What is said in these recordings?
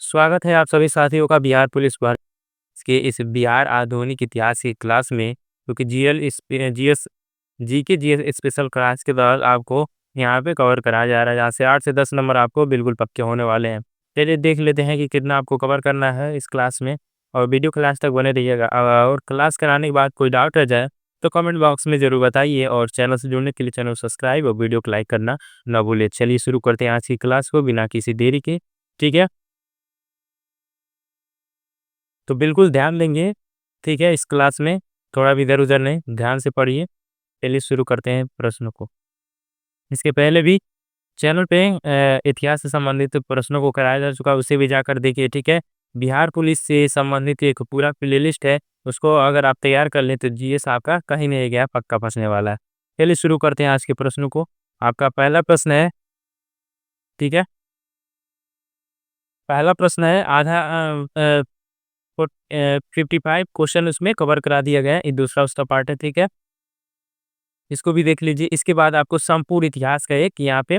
स्वागत है आप सभी साथियों का बिहार पुलिस भर्ती के इस बिहार आधुनिक इतिहास की क्लास में, क्योंकि GS GK GS special class के दौरान आपको यहाँ पे कवर कराया जा रहा है, जहाँ से 8 से 10 नंबर आपको बिल्कुल पक्के होने वाले हैं। चलिए देख लेते हैं कि कितना आपको कवर करना है इस क्लास में, और वीडियो क्लास तक बने रहिएगा। और क्लास कराने के बाद कोई डाउट रह जाए तो कमेंट बॉक्स में ज़रूर बताइए, और चैनल से जुड़ने के लिए चैनल सब्सक्राइब और वीडियो को लाइक करना ना भूलिए। चलिए शुरू करते हैं आज की क्लास को बिना किसी देरी के। ठीक है, तो बिल्कुल ध्यान देंगे, ठीक है, इस क्लास में थोड़ा भी इधर-उधर नहीं, ध्यान से पढ़िए। चलिए शुरू करते हैं प्रश्नों को। इसके पहले भी चैनल पे इतिहास से संबंधित प्रश्नों को कराया जा चुका है, उसे भी जाकर देखिए, ठीक है। बिहार पुलिस से संबंधित एक पूरा प्लेलिस्ट है, उसको अगर आप तैयार कर लें तो जीएस आपका कहीं नहीं गया, पक्का फँसने वाला है। चलिए शुरू करते हैं आज के प्रश्नों को। आपका पहला प्रश्न है, ठीक है, पहला प्रश्न है आधा 55 क्वेश्चन उसमें कवर करा दिया गया है, ये दूसरा उसका पार्ट है, ठीक है। इसको भी देख लीजिए। इसके बाद आपको संपूर्ण इतिहास का एक यहाँ पे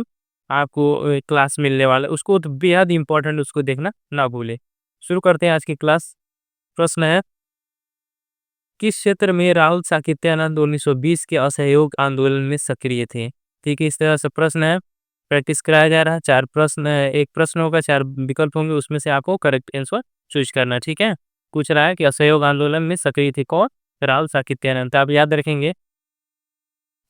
आपको क्लास मिलने वाला है, उसको तो बेहद इम्पोर्टेंट, उसको देखना ना भूलें। शुरू करते हैं आज की क्लास। प्रश्न है, किस क्षेत्र में राहुल सातत्यानंद 1920 के असहयोग आंदोलन में सक्रिय थे? ठीक है, इस तरह से प्रश्न है, प्रैक्टिस कराया जा रहा है। 4 प्रश्न एक प्रश्न होगा, 4 विकल्प होंगे, उसमें से आपको करेक्ट आंसर चूज़ करना है, ठीक है। पूछ रहा है कि असहयोग आंदोलन में सक्रिय थे कौन? राहुल सातत्यानंद। तो आप याद रखेंगे,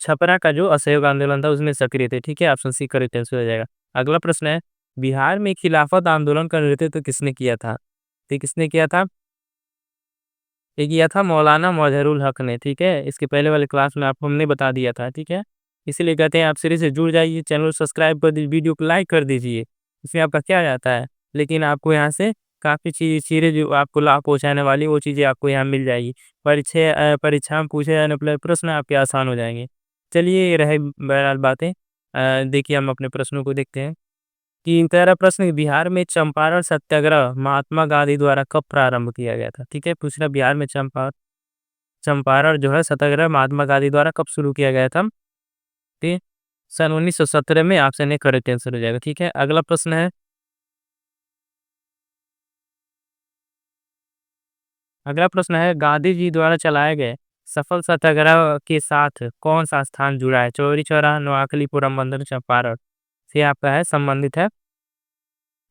छपरा का जो असहयोग आंदोलन था उसमें सक्रिय थे, ठीक है। ऑप्शन सी करेक्ट आंसर हो जाएगा। अगला प्रश्न है, बिहार में खिलाफत आंदोलन का नेतृत्व किसने किया था? तो किसने किया था? ये किया था मौलाना मजहरुल हक ने, ठीक है। इसके पहले वाले क्लास में आपको हमने बता दिया था, ठीक है। इसीलिए कहते हैं आप सीरीज से जुड़ जाइए, चैनल को सब्सक्राइब कर दीजिए, वीडियो को लाइक कर दीजिए, इसमें आपका क्या जाता है। लेकिन आपको यहाँ से काफ़ी चीज़ें जो आपको लाभ पहुँचाने वाली, वो चीज़ें आपको यहाँ मिल जाएगी। परीक्षा में पूछे जाने वाले प्रश्न आपके आसान हो जाएंगे। चलिए, ये रहे बहरहाल बातें। देखिए, हम अपने प्रश्नों को देखते हैं कि पहला प्रश्न, बिहार में चंपारण सत्याग्रह महात्मा गांधी द्वारा कब प्रारंभ किया गया था? ठीक है, पूछ रहा बिहार में चंपारण जो है सत्याग्रह महात्मा गांधी द्वारा कब शुरू किया गया था? ठीक, सन 1917 में। ऑप्शन ए करेक्ट आंसर हो जाएगा, ठीक है। अगला प्रश्न है, गांधी जी द्वारा चलाए गए सफल सत्याग्रह के साथ कौन सा स्थान जुड़ा है? चौरी चौरा, नोआखली, पोरबंदर, चंपारण से आपका है संबंधित है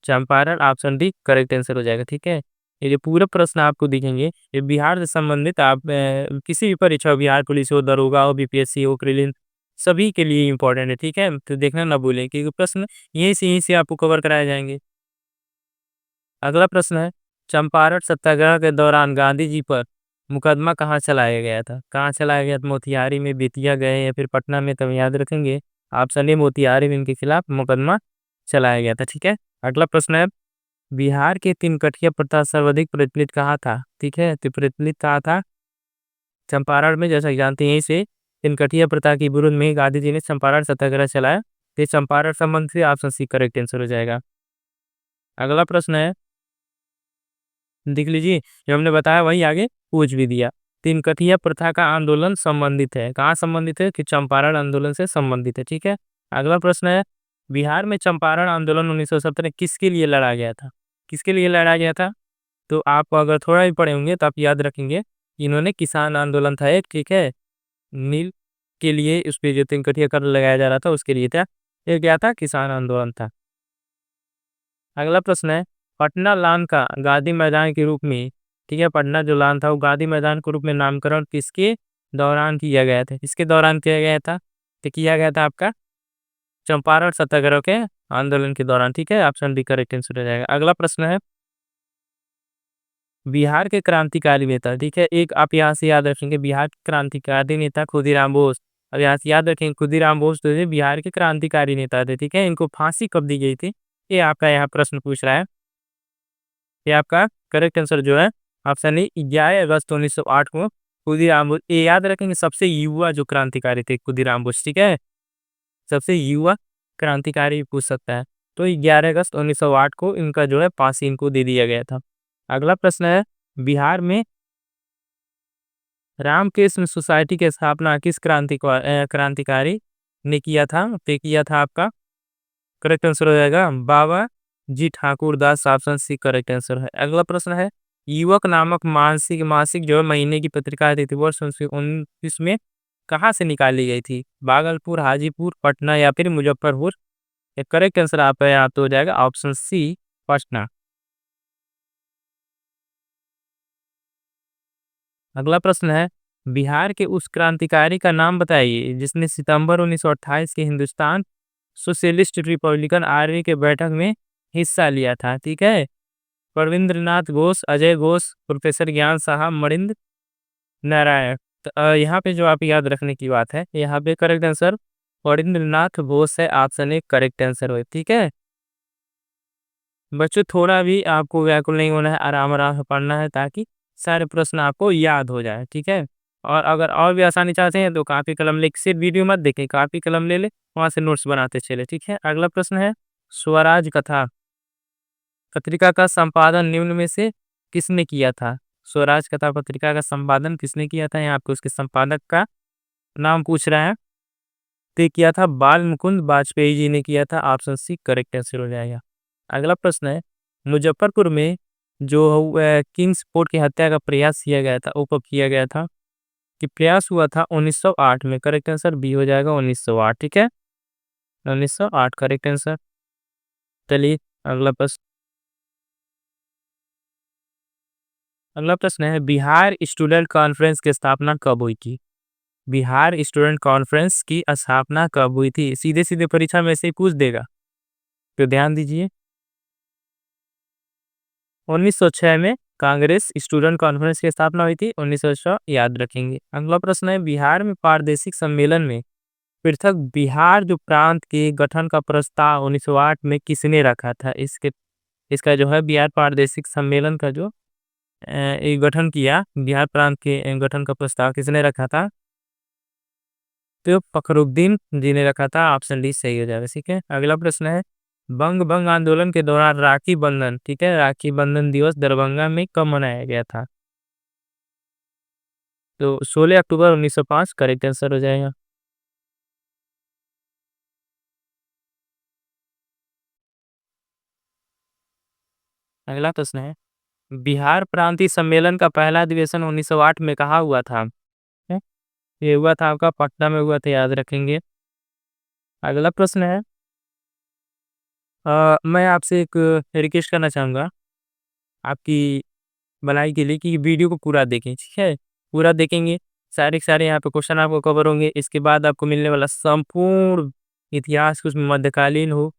Champaran. Option D correct answer हो जाएगा, ठीक है। ये जो पूरा प्रश्न आपको दिखेंगे, ये बिहार से संबंधित, आप किसी भी परीक्षा हो, बिहार पुलिस हो, दरोगा हो, बीपीएससी हो, प्रीलिम्स, सभी के लिए इम्पोर्टेंट है, ठीक है। तो देखना ना भूलें, क्योंकि प्रश्न यहीं से आपको कवर कराए जाएंगे। अगला प्रश्न है, चंपारण सत्याग्रह के दौरान गांधी जी पर मुकदमा कहाँ चलाया गया था? कहाँ चलाया गया था? मोतिहारी में, बेतिया गए, या फिर पटना में? तब याद रखेंगे, ऑप्शन ए मोतिहारी में इनके खिलाफ मुकदमा चलाया गया था, ठीक है। अगला प्रश्न है, बिहार के तिनकठिया प्रथा सर्वाधिक प्रचलित कहाँ था? ठीक है, तो प्रचलित कहाँ था? चंपारण में। जैसा कि जानते हैं, यहीं से तिनकठिया प्रथा के विरोध में गांधी जी ने चंपारण सत्याग्रह चलाया। तो चंपारण संबंध से ऑप्शन सी करेक्ट आंसर हो जाएगा। अगला प्रश्न है, देख लीजिए, जो हमने बताया वही आगे पूछ भी दिया। तिनकठिया प्रथा का आंदोलन संबंधित है, कहाँ संबंधित है? कि चंपारण आंदोलन से संबंधित है, ठीक है। अगला प्रश्न है, बिहार में चंपारण आंदोलन 1917 किसके लिए लड़ा गया था? किसके लिए लड़ा गया था? तो आप अगर थोड़ा भी पढ़े होंगे तो आप याद रखेंगे, इन्होंने किसान आंदोलन था एक, ठीक है, नील के लिए, उस पे जो तिनकठिया कर लगाया जा रहा था उसके लिए था। ये क्या था? किसान आंदोलन था। अगला प्रश्न है, पटना लान का गांधी मैदान के रूप में, ठीक है, पटना जो लान था वो गांधी मैदान के रूप में नामकरण किसके दौरान किया गया था? किसके दौरान किया गया था? तो किया गया था आपका चंपारण सत्याग्रह के आंदोलन के दौरान, ठीक है। ऑप्शन डी करेक्ट आंसर हो जाएगा। अगला प्रश्न है, बिहार के क्रांतिकारी नेता, ठीक है, एक आप यहाँ से याद रखेंगे, बिहार के क्रांतिकारी नेता खुदीराम बोस। अब यहाँ से याद रखेंगे, खुदीराम बोस जो है बिहार के क्रांतिकारी नेता थे, ठीक है। इनको फांसी कब दी गई थी? ये आपका यहाँ प्रश्न पूछ रहा है। ये आपका करेक्ट आंसर जो है ऑप्शन ए 11 अगस्त 1908 को खुदीराम बोस। ये याद रखेंगे, सबसे युवा जो क्रांतिकारी थे खुदीराम बोस, ठीक है, सबसे युवा क्रांतिकारी पूछ सकता है। तो 11 अगस्त 1908 को इनका जो है फांसी इनको दे दिया गया था। अगला प्रश्न है, बिहार में रामकृष्ण सोसाइटी की स्थापना किस क्रांतिकारी ने किया था? पे किया था आपका करेक्ट आंसर हो जाएगा Baba ji Thakurdas, option C correct answer है। अगला प्रश्न है, युवक नामक मासिक मासिक जो है महीने की पत्रिका आती थी वर्ष 1919 में कहाँ से निकाली गई थी? भागलपुर, हाजीपुर, पटना या फिर मुजफ्फरपुर? ये करेक्ट आंसर आप है, आप तो हो जाएगा ऑप्शन सी पटना। अगला प्रश्न है, बिहार के उस क्रांतिकारी का नाम बताइए जिसने सितंबर 1928 के हिंदुस्तान सोशलिस्ट रिपब्लिकन आर्मी के बैठक में हिस्सा लिया था। ठीक है, परविंद्रनाथ घोष, अजय घोष, प्रोफेसर ज्ञान साहब, मणिंद्र नारायण। तो यहाँ पे जो आप याद रखने की बात है, यहाँ पे करेक्ट आंसर मणिंद्रनाथ घोष है, ऑप्शन ए करेक्ट आंसर हो। ठीक है बच्चों, थोड़ा भी आपको व्याकुल नहीं होना है, आराम आराम से पढ़ना है ताकि सारे प्रश्न आपको याद हो जाए। ठीक है, और अगर और भी आसानी चाहते हैं तो कापी कलम ले, सिर्फ वीडियो मत देखें, कापी कलम ले ले, वहां से नोट्स बनाते चले। ठीक है, अगला प्रश्न है, स्वराज कथा पत्रिका का संपादन निम्न में से किसने किया था? स्वराज कथा पत्रिका का संपादन किसने किया था? यहाँ आपको उसके संपादक का नाम पूछ रहा है। तो ये किया था बाल मुकुंद वाजपेयी जी ने किया था, ऑप्शन सी करेक्ट आंसर हो जाएगा। अगला प्रश्न है, मुजफ्फरपुर में जो किंग्स फोर्ट की हत्या का प्रयास किया गया था वो कब किया गया था? कि प्रयास हुआ था 1908 में, करेक्ट आंसर बी हो जाएगा 1908। ठीक है, 1908 करेक्ट आंसर। चलिए अगला प्रश्न, अगला प्रश्न है, बिहार स्टूडेंट कॉन्फ्रेंस की स्थापना कब हुई थी? बिहार स्टूडेंट कॉन्फ्रेंस की स्थापना कब हुई थी? सीधे सीधे परीक्षा में से ही पूछ देगा, तो ध्यान दीजिए। 1906 में कांग्रेस स्टूडेंट कॉन्फ्रेंस की स्थापना हुई थी, 1906 याद रखेंगे। अगला प्रश्न है, बिहार में प्रादेशिक सम्मेलन में पृथक बिहार जो प्रांत के गठन का प्रस्ताव 1908 में किसने रखा था? इसके इसका जो है बिहार प्रादेशिक सम्मेलन का जो ये गठन किया, बिहार प्रांत के गठन का प्रस्ताव किसने रखा था? तो फखरुद्दीन जी ने रखा था, ऑप्शन डी सही हो जाएगा। ठीक है, अगला प्रश्न है, बंग भंग आंदोलन के दौरान राखी बंधन, ठीक है, राखी बंधन दिवस दरभंगा में कब मनाया गया था? तो 16 अक्टूबर 1905 करेक्ट आंसर हो जाएगा। अगला प्रश्न है, बिहार प्रांतीय सम्मेलन का पहला अधिवेशन 1908 में कहाँ हुआ था? है? ये हुआ था आपका पटना में हुआ था, याद रखेंगे। अगला प्रश्न है, मैं आपसे एक रिक्वेस्ट करना चाहूंगा आपकी भलाई के लिए कि वीडियो को पूरा देखें। ठीक है, पूरा देखेंगे, सारे के सारे यहाँ पे क्वेश्चन आपको कवर होंगे। इसके बाद आपको मिलने वाला संपूर्ण इतिहास, कुछ मध्यकालीन हो,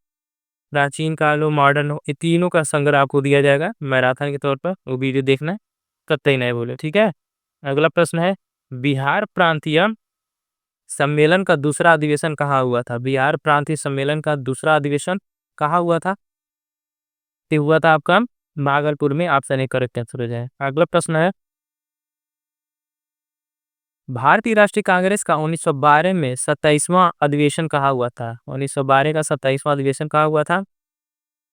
प्राचीन काल हो, मॉडर्न हो, ये तीनों का संग्रह आपको दिया जाएगा मैराथन के तौर पर। वो वीडियो देखना है, कतई नहीं बोले। ठीक है, अगला प्रश्न है, बिहार प्रांतीय सम्मेलन का दूसरा अधिवेशन कहाँ हुआ था? बिहार प्रांतीय सम्मेलन का दूसरा अधिवेशन कहाँ हुआ था? ये हुआ था आपका भागलपुर में, ऑप्शन ए करेक्ट आंसर हो जाए। अगला प्रश्न है, भारतीय राष्ट्रीय कांग्रेस का 1912 में 27वां अधिवेशन कहाँ हुआ था? 1912 का 27वां अधिवेशन कहाँ हुआ था?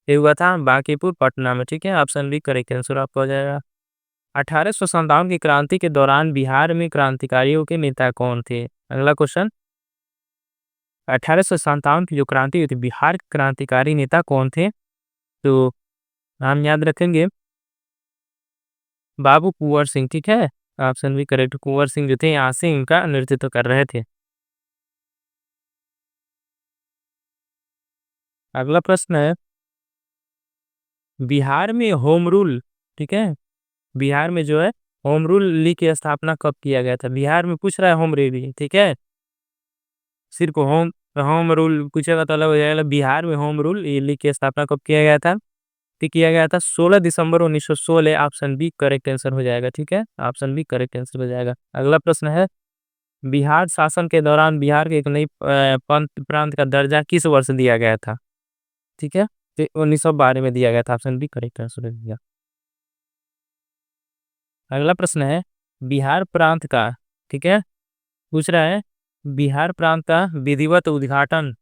ये हुआ था बांकीपुर पटना में। ठीक है, ऑप्शन बी करेक्ट आंसर आपका हो जाएगा। 1857 की क्रांति के दौरान बिहार में क्रांतिकारियों के नेता कौन थे? अगला क्वेश्चन, 1857 की जो क्रांति हुई थी, बिहार के क्रांतिकारी नेता कौन थे? तो नाम याद रखेंगे, बाबू कुंवर सिंह। ठीक है, ऑप्शन भी करेक्ट, कुंवर सिंह जो थे यहाँ से इनका नेतृत्व कर रहे थे। अगला प्रश्न है, बिहार में होम रूल, ठीक है, बिहार में जो है होम रूल लीग की स्थापना कब किया गया था? बिहार में पूछ रहा है होम रूल, ठीक है, सिर्फ होम होम रूल पूछेगा तो अलग हो जाएगा। बिहार में होम रूल लीग की स्थापना कब किया गया था? तो किया गया था 16 दिसंबर 1916, ऑप्शन बी करेक्ट आंसर हो जाएगा। ठीक है, ऑप्शन बी करेक्ट आंसर हो जाएगा। अगला प्रश्न है, बिहार शासन के दौरान बिहार के एक नई प्रांत का दर्जा किस वर्ष दिया गया था? ठीक है, तो 1912 में दिया गया था, ऑप्शन बी करेक्ट आंसर हो जाएगा। अगला प्रश्न है, बिहार प्रांत का, ठीक है, पूछ रहा है, बिहार प्रांत का विधिवत उद्घाटन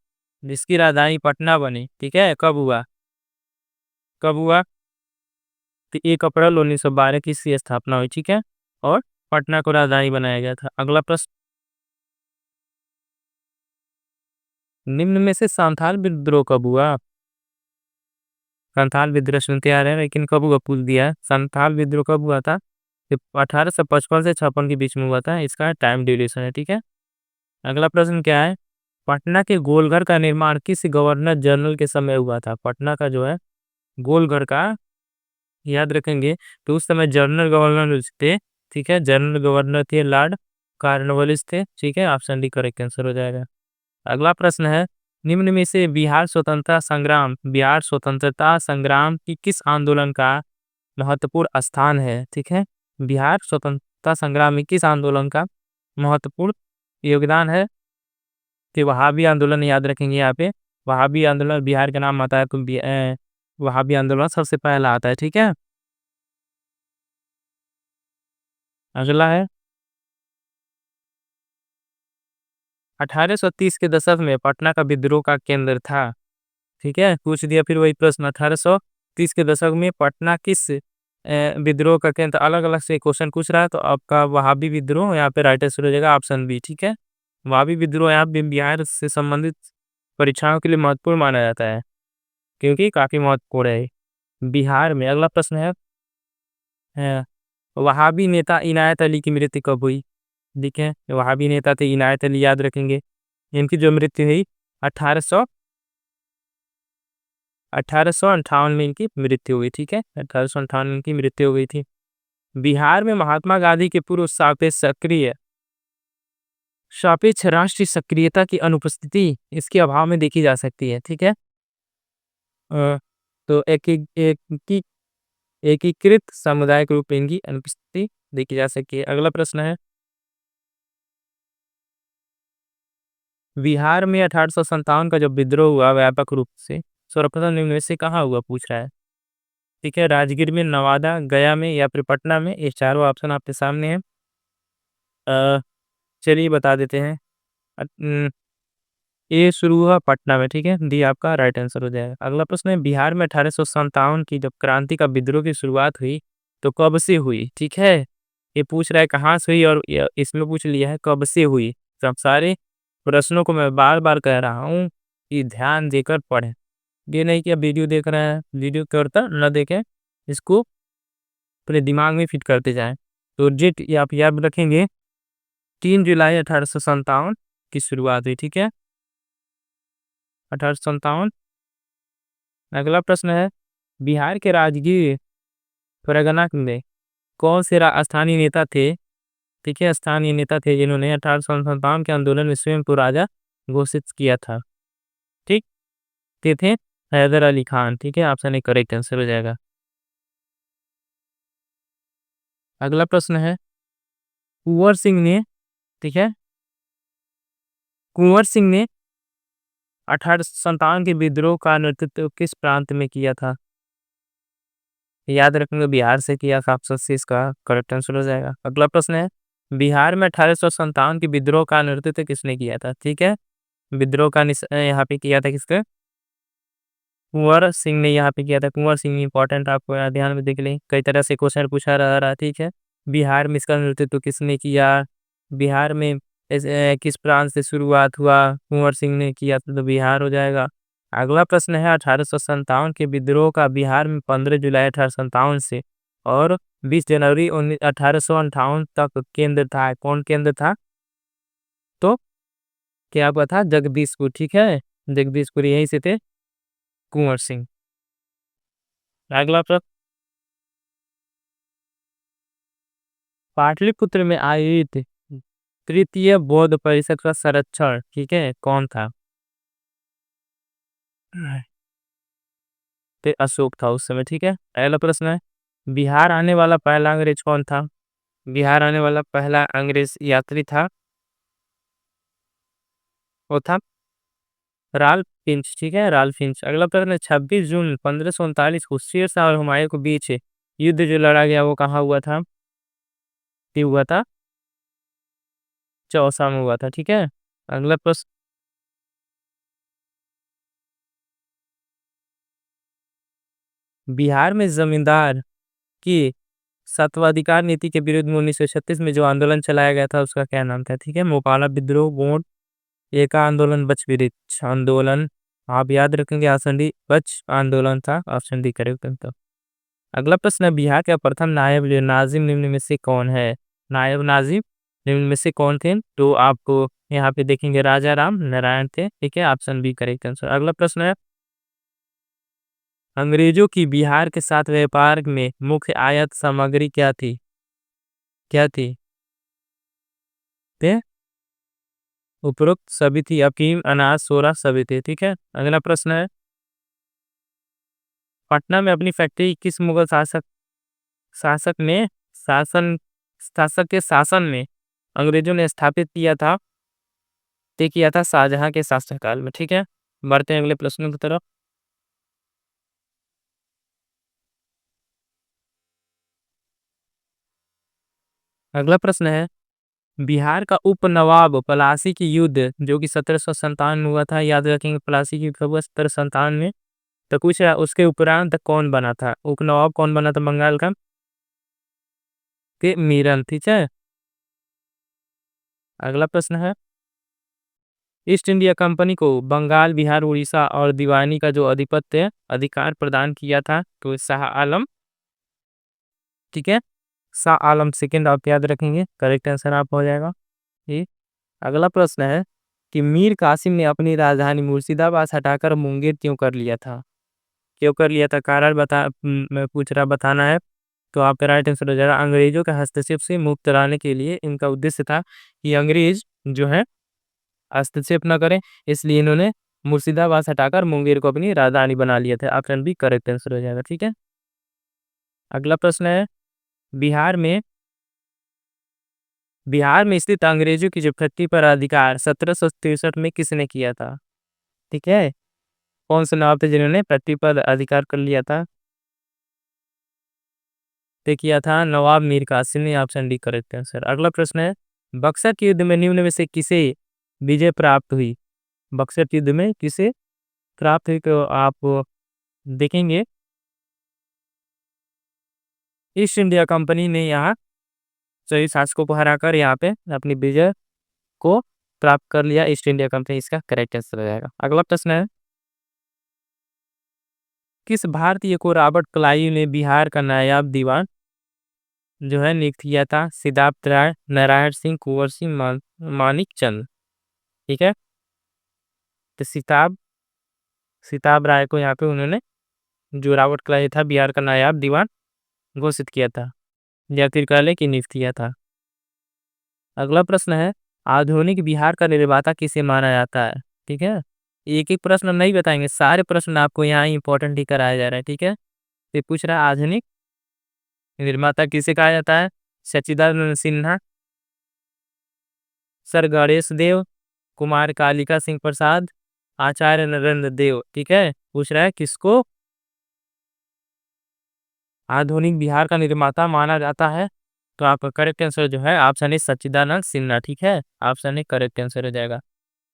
जिसकी राजधानी पटना बनी, ठीक है, कब हुआ? कब हुआ? तो 1 अप्रैल 1912 की इसकी स्थापना हुई। ठीक है, और पटना को राजधानी बनाया गया था। अगला प्रश्न, निम्न में से संथाल विद्रोह कब हुआ? संथाल विद्रोह सुनते आ रहे हैं, लेकिन कब हुआ पूछ दिया है। संथाल विद्रोह कब हुआ था? ये 1855 से 56 के बीच में हुआ था। इसका टाइम ड्यूरेशन है, ठीक है। अगला प्रश्न क्या है? पटना के गोलघर का निर्माण किस गवर्नर जनरल के समय हुआ था? पटना का जो है गोलघर का, याद रखेंगे, तो उस समय जनरल गवर्नर थे, ठीक है। जनरल गवर्नर थे लॉर्ड कॉर्नवालिस थे, ठीक है। ऑप्शन डी करेक्ट आंसर हो जाएगा। अगला प्रश्न है, निम्न में से बिहार स्वतंत्रता संग्राम की किस आंदोलन का महत्वपूर्ण स्थान है? ठीक है। बिहार स्वतंत्रता संग्राम में किस आंदोलन का महत्वपूर्ण योगदान है? कि वहाबी आंदोलन, याद रखेंगे यहाँ पे। वहाबी आंदोलन बिहार का नाम आता है तो वहाबी आंदोलन सबसे पहला आता है, ठीक है। अगला है, 1830 के दशक में पटना का विद्रोह का केंद्र था, ठीक है। पूछ दिया फिर वही प्रश्न, 1830 के दशक में पटना किस विद्रोह का केंद्र? अलग अलग से क्वेश्चन पूछ रहा है, तो आपका वहाबी विद्रोह यहाँ पे राइट आंसर हो जाएगा, ऑप्शन बी, ठीक है। वहाबी विद्रोह यहाँ पे बिहार से संबंधित परीक्षाओं के लिए महत्वपूर्ण माना जाता है, क्योंकि काफी महत्वपूर्ण है बिहार में। अगला प्रश्न है, अ, वहाबी नेता इनायत अली की मृत्यु कब हुई? ठीक है, वहाबी नेता थे इनायत अली, याद रखेंगे। इनकी जो मृत्यु हुई 1800 1858 में इनकी मृत्यु हुई, ठीक है। 1858 में इनकी मृत्यु हो गई थी। बिहार में महात्मा गांधी के पूर्व सापेक्ष राष्ट्रीय सक्रियता की अनुपस्थिति इसके अभाव में देखी जा सकती है, ठीक है। अ, तो एकीकृत सामुदायिक रूप में इनकी अनुपस्थिति देखी जा सकती है। अगला प्रश्न है, बिहार में 1857 का जो विद्रोह हुआ व्यापक रूप से, सर्वप्रथम निम्न में से कहाँ हुआ पूछ रहा है, ठीक है। राजगीर में, नवादा, गया में या फिर पटना में? ये चारों ऑप्शन आपके सामने है। चलिए बता देते हैं। ये शुरू हुआ पटना में, ठीक है। डी आपका राइट आंसर हो जाएगा। अगला प्रश्न है, बिहार में 1857 की जब क्रांति का विद्रोह की शुरुआत हुई तो कब से हुई? ठीक है, ये पूछ रहा है कहाँ से हुई, और इसमें पूछ लिया है कब से हुई। सब सारे प्रश्नों को मैं बार बार कह रहा हूँ कि ध्यान देकर पढ़ें। ये नहीं कि अब वीडियो देख रहे हैं, वीडियो करता न देखें, इसको अपने दिमाग में फिट करते जाएं। तो डेट ये आप याद रखेंगे, 3 जुलाई 1857 की शुरुआत हुई, ठीक है। 1857। अगला प्रश्न है, बिहार के राजगीर परगना में कौन से स्थानीय नेता थे? ठीक है, स्थानीय नेता थे जिन्होंने 1857 के आंदोलन में स्वयं को राजा घोषित किया था, ठीक। ते थे हैदर अली खान, ठीक है। ऑप्शन ए करेक्ट आंसर हो जाएगा। अगला प्रश्न है, कुंवर सिंह ने, ठीक है, कुंवर सिंह ने 1857 के विद्रोह का नेतृत्व किस प्रांत में किया था? याद रखेंगे बिहार से किया था, ऑप्शन सी इसका करेक्ट आंसर हो जाएगा। अगला प्रश्न है, बिहार में 1857 के विद्रोह का नेतृत्व किसने किया था? ठीक है, विद्रोह का यहाँ पे किया था किसका? कुंवर सिंह ने यहाँ पे किया था। कुंवर सिंह इंपॉर्टेंट, आपको यहाँ ध्यान में देख लें, कई तरह से क्वेश्चन पूछा रह रहा, ठीक है। बिहार में इसका नेतृत्व किसने किया? बिहार में किस प्रांत से शुरुआत हुआ? कुंवर सिंह ने किया था, तो बिहार हो जाएगा। अगला प्रश्न है, 1857 के विद्रोह का बिहार में 15 जुलाई 1857 से और 20 जनवरी 1858 तक केंद्र था, कौन केंद्र था? तो क्या हुआ था? जगदीशपुर, ठीक है। जगदीशपुर, यहीं से थे कुंवर सिंह। अगला प्रश्न, पाटलिपुत्र में आयोजित तृतीय बौद्ध परिषद का संरक्षण, ठीक है, कौन था? फिर अशोक था उस समय, ठीक है। अगला प्रश्न है, बिहार आने वाला पहला अंग्रेज कौन था? बिहार आने वाला पहला अंग्रेज यात्री था, वो था राल्फ फिंच, ठीक है, राल्फ फिंच। अगला प्रश्न है, 26 जून 1539 को शेर शाह और हुमायूं के बीच युद्ध जो लड़ा गया वो कहाँ हुआ था? ये हुआ था चौसा में हुआ था, ठीक है। अगला प्रश्न, बिहार में जमींदार की सत्वाधिकार नीति के विरुद्ध में 1936 में जो आंदोलन चलाया गया था उसका क्या नाम था? ठीक है, मोपाला विद्रोह, गोंड एका आंदोलन, बच विरिच आंदोलन, आप याद रखेंगे ऑप्शन डी कच्छ आंदोलन था, ऑप्शन डी करेक्ट आंसर। अगला प्रश्न है, बिहार का प्रथम नायब नाजिम निम्न में से कौन है? नायब नाजिम निम्न में से कौन थे? तो आपको यहाँ पे देखेंगे राजा राम नारायण थे, ठीक है, ऑप्शन बी करेक्ट आंसर। अगला प्रश्न है, अंग्रेजों की बिहार के साथ व्यापार में मुख्य आयात सामग्री क्या थी? क्या थी? ते उपरोक्त सभी थी, अफीम अनाज सोरा सभी थे, ठीक है। अगला प्रश्न है, पटना में अपनी फैक्ट्री किस मुगल शासक ने शासन शासक के शासन में अंग्रेजों ने स्थापित किया था? तय किया था शाहजहां के शासनकाल में, ठीक है। बढ़ते हैं अगले प्रश्नों की तरफ। अगला प्रश्न है, बिहार का उप नवाब पलासी की युद्ध जो कि 1757 में हुआ था, याद रखेंगे पलासी की युद्ध हुआ 1757 में। तो कुछ उसके उपरांत कौन बना था, उप नवाब कौन बना था बंगाल का? के मीरन, ठीक है। अगला प्रश्न है, ईस्ट इंडिया कंपनी को बंगाल बिहार उड़ीसा और दीवानी का जो आधिपत्य अधिकार प्रदान किया था, तो शाह आलम, ठीक है, शाह आलम सेकंड आप याद रखेंगे, करेक्ट आंसर आप हो जाएगा ये। अगला प्रश्न है कि मीर कासिम ने अपनी राजधानी मुर्शिदाबाद हटाकर मुंगेर क्यों कर लिया था? क्यों कर लिया था, कारण मैं पूछ रहा बताना है। तो आपका राइट आंसर हो जाएगा, अंग्रेजों के हस्तक्षेप से मुक्त कराने के लिए इनका उद्देश्य था कि अंग्रेज जो है हस्तक्षेप न करें, इसलिए इन्होंने मुर्शिदाबाद हटाकर मुंगेर को अपनी राजधानी बना लिया था। ऑप्शन बी करेक्ट आंसर हो जाएगा, ठीक है। अगला प्रश्न है, बिहार में बिहार में स्थित अंग्रेजों की जो पृथ्वी पर अधिकार 1763 में किसने किया था? ठीक है, कौन से नवाब थे जिन्होंने पृथ्वी पर अधिकार कर लिया था? तय किया था नवाब मीर कासिम ने, ऑप्शन डी करेक्ट आंसर। अगला प्रश्न है, बक्सर के युद्ध में निम्न में से किसे विजय प्राप्त हुई? बक्सर के युद्ध में किसे प्राप्त हुई? तो आप देखेंगे ईस्ट इंडिया कंपनी ने यहाँ सही शासकों को हराकर यहाँ पे अपनी विजय को प्राप्त कर लिया। ईस्ट इंडिया कंपनी इसका करेक्ट आंसर हो जाएगा। अगला प्रश्न है, किस भारतीय को रॉबर्ट क्लाइव ने बिहार का नायब दीवान जो है नियुक्त किया था? सिद्धार्थ राय, नारायण सिंह, कुंवर सिंह, मानिक चंद, ठीक है। तो सिताब राय को यहाँ पे उन्होंने जो रॉबर्ट क्लाइव था बिहार का नायब दीवान घोषित किया था, या फिर कह लें कि नियुक्त किया था। अगला प्रश्न है, आधुनिक बिहार का निर्माता किसे माना जाता है? ठीक है, एक एक प्रश्न नहीं बताएंगे, सारे प्रश्न आपको यहाँ इंपॉर्टेंट ही कराया जा रहा है, ठीक है। तो पूछ रहा है, आधुनिक निर्माता किसे कहा जाता है? सच्चिदानंद सिन्हा, सर गणेश देव, कुमार कालिका सिंह प्रसाद, आचार्य नरेंद्र देव, ठीक है। पूछ रहा है किसको आधुनिक बिहार का निर्माता माना जाता है? तो आपका करेक्ट आंसर जो है ऑप्शन ए सच्चिदानंद सिन्हा, ठीक है, ऑप्शन ए करेक्ट आंसर हो जाएगा।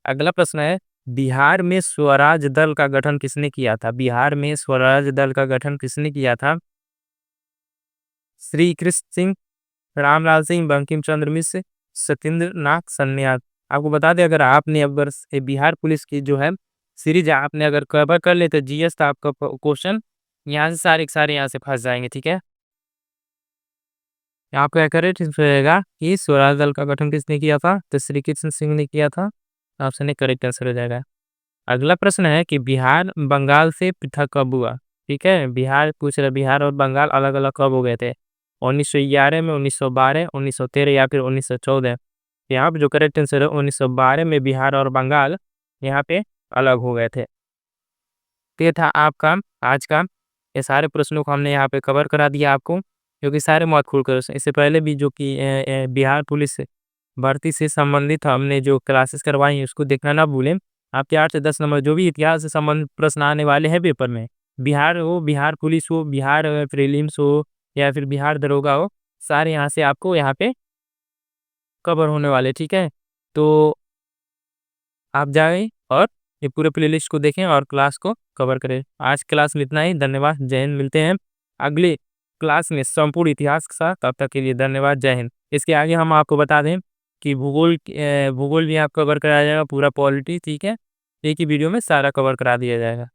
अगला प्रश्न है, बिहार में स्वराज दल का गठन किसने किया था? बिहार में स्वराज दल का गठन किसने किया था? श्री कृष्ण सिंह, रामलाल सिंह, बंकिम चंद्र मिश्र, सत्येंद्र नाथ सन्याल। आपको बता दें, अगर आपने अगर बिहार पुलिस की जो है सीरीज आपने अगर कवर कर ले तो जीएस का आपका क्वेश्चन यहाँ से सारे के सारे यहाँ से फंस जाएंगे, ठीक है। आपका करेक्ट आंसर रहेगा कि स्वराज दल का गठन किसने किया था? तो श्री कृष्ण सिंह ने किया था, ऑप्शन ए करेक्ट आंसर हो जाएगा। अगला प्रश्न है कि बिहार बंगाल से पृथक कब हुआ? ठीक है, बिहार पूछ रहे, बिहार और बंगाल अलग अलग कब हो गए थे? 1911 में, 1912, 1913 या फिर 1914? यहाँ पे जो करेक्ट आंसर है 1912 में बिहार और बंगाल यहाँ पे अलग हो गए थे। तो ये था आपका आज का, ये सारे प्रश्नों को हमने यहाँ पे कवर करा दिया आपको, क्योंकि सारे महत्वपूर्ण क्वेश्चन इससे पहले भी जो कि बिहार पुलिस भर्ती से संबंधित हमने जो क्लासेस करवाई हैं उसको देखना ना भूलें। आपके 8 से 10 नंबर जो भी इतिहास से संबंधित प्रश्न आने वाले हैं पेपर में, बिहार हो, बिहार पुलिस हो, बिहार प्रीलिम्स हो या फिर बिहार दरोगा हो, सारे यहाँ से आपको यहाँ पे कवर होने वाले, ठीक है। तो आप जाएँ और ये पूरे प्लेलिस्ट को देखें और क्लास को कवर करें। आज क्लास में इतना ही, धन्यवाद, जय हिंद। मिलते हैं अगले क्लास में संपूर्ण इतिहास के साथ, तब तक के लिए धन्यवाद, जय हिंद। इसके आगे हम आपको बता दें कि भूगोल भी आप कवर कराया जाएगा, पूरा पॉलिटी, ठीक है। एक ही वीडियो में सारा कवर करा दिया जाएगा।